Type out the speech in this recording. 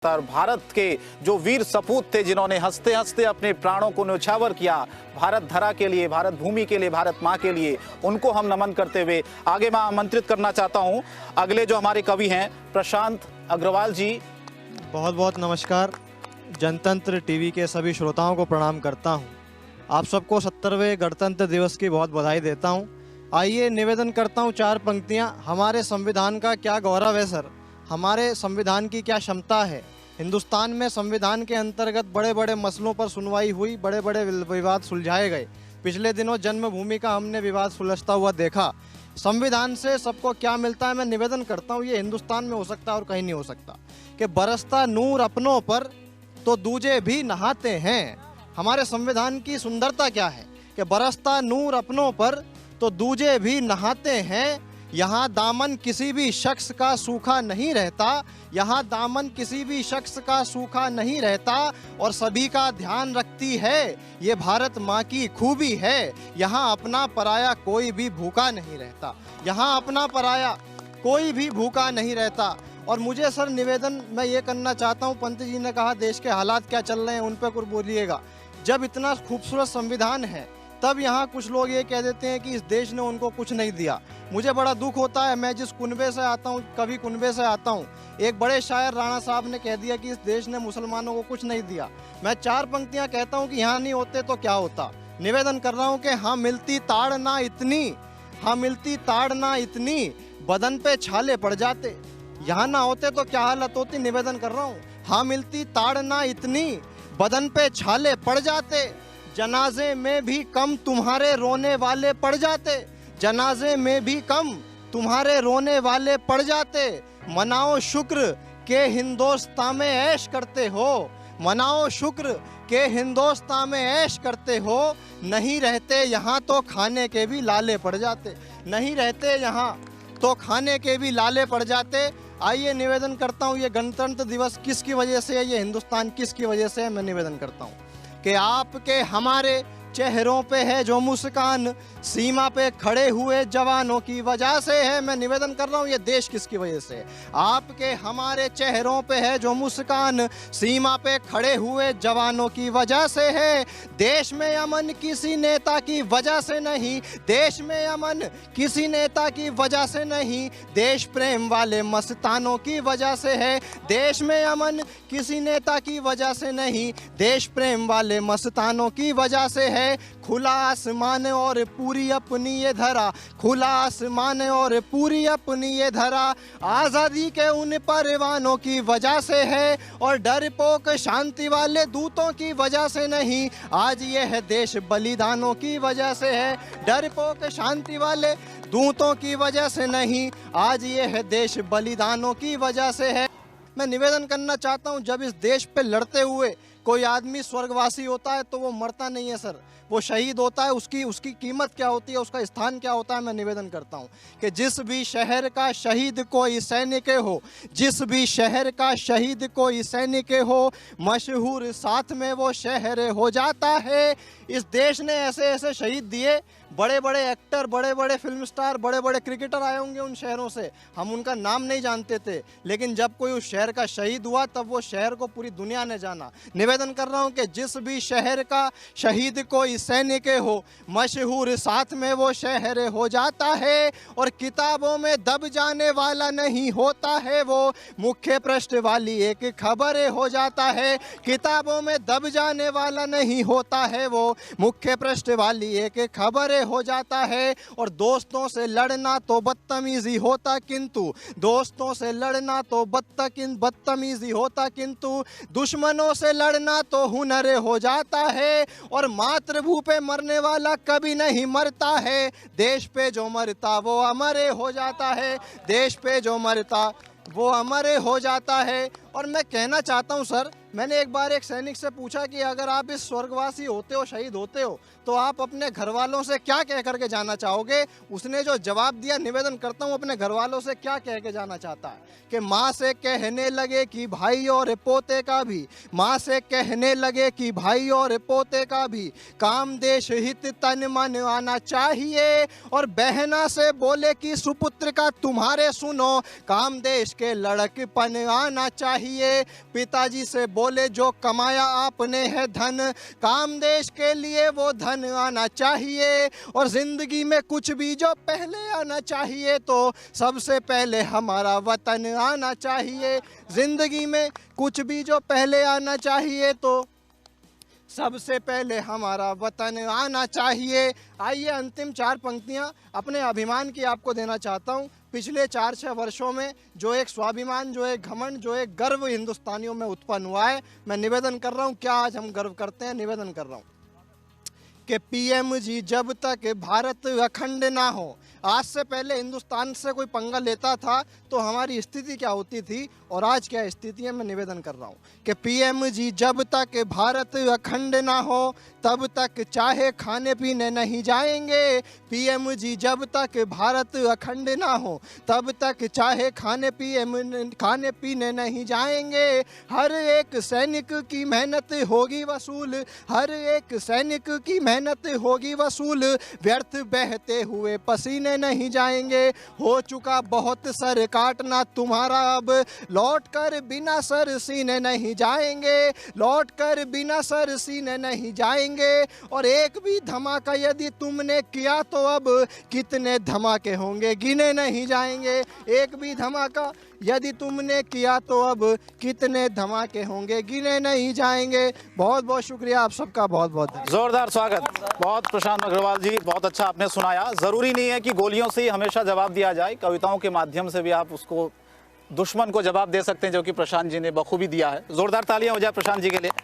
और भारत के जो वीर सपूत थे जिन्होंने हंसते हंसते अपने प्राणों को न्यौछावर किया भारत धरा के लिए, भारत भूमि के लिए, भारत माँ के लिए, उनको हम नमन करते हुए आगे मैं आमंत्रित करना चाहता हूँ अगले जो हमारे कवि हैं प्रशांत अग्रवाल जी। बहुत बहुत नमस्कार। जनतंत्र टीवी के सभी श्रोताओं को प्रणाम करता हूँ। आप सबको 70वें गणतंत्र दिवस की बहुत बधाई देता हूँ। आइए निवेदन करता हूँ 4 पंक्तियाँ। हमारे संविधान का क्या गौरव है सर, हमारे संविधान की क्या क्षमता है। हिंदुस्तान में संविधान के अंतर्गत बड़े बड़े मसलों पर सुनवाई हुई, बड़े बड़े विवाद सुलझाए गए। पिछले दिनों जन्मभूमि का हमने विवाद सुलझता हुआ देखा। संविधान से सबको क्या मिलता है, मैं निवेदन करता हूँ ये हिंदुस्तान में हो सकता है और कहीं नहीं हो सकता कि बरसता नूर अपनों पर तो दूजे भी नहाते हैं। हमारे संविधान की सुंदरता क्या है कि बरसता नूर अपनों पर तो दूजे भी नहाते हैं। यहाँ दामन किसी भी शख्स का सूखा नहीं रहता, यहाँ दामन किसी भी शख्स का सूखा नहीं रहता और सभी का ध्यान रखती है। ये भारत माँ की खूबी है, यहाँ अपना पराया कोई भी भूखा नहीं रहता, यहाँ अपना पराया कोई भी भूखा नहीं रहता। और मुझे सर निवेदन मैं ये करना चाहता हूँ, पंत जी ने कहा देश के हालात क्या चल रहे हैं उन पर कुछ बोलिएगा। जब इतना खूबसूरत संविधान है तब यहाँ कुछ लोग ये कह देते हैं कि इस देश ने उनको कुछ नहीं दिया। मुझे बड़ा दुख होता है, मैं जिस कुनबे से आता हूँ, कवि कुनबे से आता हूँ, एक बड़े शायर राणा साहब ने कह दिया कि इस देश ने मुसलमानों को कुछ नहीं दिया। मैं 4 पंक्तियाँ कहता हूँ कि यहाँ नहीं होते तो क्या होता। निवेदन कर रहा हूँ कि हाँ मिलती ताड़ ना इतनी, हाँ मिलती ताड़ ना इतनी, बदन पे छाले पड़ जाते। यहाँ ना होते तो क्या हालत होती। निवेदन कर रहा हूँ, हाँ मिलती ताड़ ना इतनी, बदन पे छाले पड़ जाते। जनाजे में भी कम तुम्हारे रोने वाले पड़ जाते, जनाजे में भी कम तुम्हारे रोने वाले पड़ जाते। मनाओ शुक्र के हिंदोस्तां में ऐश करते हो, मनाओ शुक्र के हिंदोस्तां में ऐश करते हो। नहीं रहते यहाँ तो खाने के भी लाले पड़ जाते, नहीं रहते यहाँ तो खाने के भी लाले पड़ जाते। आइए निवेदन करता हूँ ये गणतंत्र दिवस किसकी वजह से है, ये हिंदुस्तान किसकी वजह से है। मैं निवेदन करता हूँ कि आपके हमारे चेहरों पे है जो मुस्कान, सीमा पे खड़े हुए जवानों की वजह से है। मैं निवेदन कर रहा हूँ ये देश किसकी वजह से है। आपके हमारे चेहरों पे है जो मुस्कान, सीमा पे खड़े हुए जवानों की वजह से है। देश में अमन किसी नेता की वजह से नहीं, देश में अमन किसी नेता की वजह से नहीं, देश प्रेम वाले मस्तानों की वजह से है। देश में अमन किसी नेता की वजह से नहीं, देश प्रेम वाले मस्तानों की वजह से है। खुला आसमान और पूरी अपनी ये धरा, खुला आसमान और पूरी अपनी ये धरा, आज़ादी के उन परवानों की वजह से है और डरपोक शांति वाले दूतों की वजह से नहीं। आज ये है देश बलिदानों की वजह से है, डरपोक शांति वाले दूतों की वजह से नहीं, आज ये है देश बलिदानों की वजह से है। मैं निवेदन करना चाहता हूँ जब इस देश पे लड़ते हुए कोई आदमी स्वर्गवासी होता है तो वो मरता नहीं है सर, वो शहीद होता है। उसकी कीमत क्या होती है, उसका स्थान क्या होता है। मैं निवेदन करता हूँ कि जिस भी शहर का शहीद कोई सैनिक हो, जिस भी शहर का शहीद कोई सैनिक हो, मशहूर साथ में वो शहर हो जाता है। इस देश ने ऐसे ऐसे शहीद दिए, बड़े बड़े एक्टर, बड़े बड़े फिल्म स्टार, बड़े बड़े क्रिकेटर आए होंगे उन शहरों से, हम उनका नाम नहीं जानते थे, लेकिन जब कोई उस शहर का शहीद हुआ तब वो शहर को पूरी दुनिया ने जाना। निवेदन कर रहा हूँ कि जिस भी शहर का शहीद कोई सैनिक हो, मशहूर साथ में वो शहर हो जाता है और किताबों में दब जाने वाला नहीं होता है वो, मुख्य पृष्ठ वाली एक खबर हो जाता है। किताबों में दब जाने वाला नहीं होता है वो, मुख्य पृष्ठ वाली एक खबर हो जाता है। और दोस्तों से लड़ना तो बदतमीजी होता, किंतु दोस्तों से लड़ना तो बदतमीजी होता, किंतु दुश्मनों से लड़ना तो हुनर हो जाता है। और मातृभूमि पे मरने वाला कभी नहीं मरता है, देश पे जो मरता वो अमर हो जाता है, देश पे जो मरता वो अमर हो जाता है। और मैं कहना चाहता हूं सर, मैंने एक बार एक सैनिक से पूछा कि अगर आप इस स्वर्गवासी होते हो, शहीद होते हो, तो आप अपने घर वालों से क्या कह करके जाना चाहोगे। उसने जो जवाब दिया, निवेदन करता हूँ अपने घर वालों से क्या कह के जाना चाहता है कि माँ से कहने लगे कि भाई और पोते का भी, माँ से कहने लगे कि भाई और पोते का भी काम देश हित तन मन आना चाहिए। और बहना से बोले कि सुपुत्र का तुम्हारे सुनो, काम देश के लड़कपन आना चाहिए। चाहिए। पिताजी से बोले जो कमाया आपने है धन, काम देश के लिए वो धन आना चाहिए। और ज़िंदगी में कुछ भी जो पहले आना चाहिए तो सबसे पहले हमारा वतन आना चाहिए। ज़िंदगी में कुछ भी जो पहले आना चाहिए तो सबसे पहले हमारा वतन आना चाहिए। आइए अंतिम 4 पंक्तियां अपने अभिमान की आपको देना चाहता हूं। पिछले 4-6 वर्षों में जो एक स्वाभिमान, जो एक घमंड, जो एक गर्व हिंदुस्तानियों में उत्पन्न हुआ है, मैं निवेदन कर रहा हूं, क्या आज हम गर्व करते हैं, निवेदन कर रहा हूं कि पीएम जी जब तक भारत अखंड ना हो, आज से पहले हिंदुस्तान से कोई पंगा लेता था तो हमारी स्थिति क्या होती थी और आज क्या स्थिति है, मैं निवेदन कर रहा हूँ कि पीएम जी जब तक भारत अखंड ना हो तब तक चाहे खाने पीने नहीं जाएंगे। पीएम जी जब तक भारत अखंड ना हो तब तक चाहे खाने पीने नहीं जाएंगे। हर एक सैनिक की मेहनत होगी वसूल, हर एक सैनिक की मेहनत होगी वसूल, व्यर्थ बहते हुए पसीने नहीं जाएंगे। हो चुका बहुत सर काटना तुम्हारा, अब लौट कर बिना सर सीने नहीं जाएंगे, लौट कर बिना सर सीने नहीं जाएंगे। और एक भी धमाका यदि तुमने किया तो अब कितने धमाके होंगे गिने नहीं जाएंगे। एक भी धमाका यदि तुमने किया तो अब कितने धमाके होंगे गिने नहीं जाएंगे। बहुत बहुत शुक्रिया आप सबका, बहुत बहुत धन्यवाद। जोरदार स्वागत। बहुत प्रशांत अग्रवाल जी, बहुत अच्छा आपने सुनाया। जरूरी नहीं है कि गोलियों से ही हमेशा जवाब दिया जाए, कविताओं के माध्यम से भी आप उसको दुश्मन को जवाब दे सकते हैं, जो कि प्रशांत जी ने बखूबी दिया है। जोरदार तालियां हो जाए प्रशांत जी के लिए।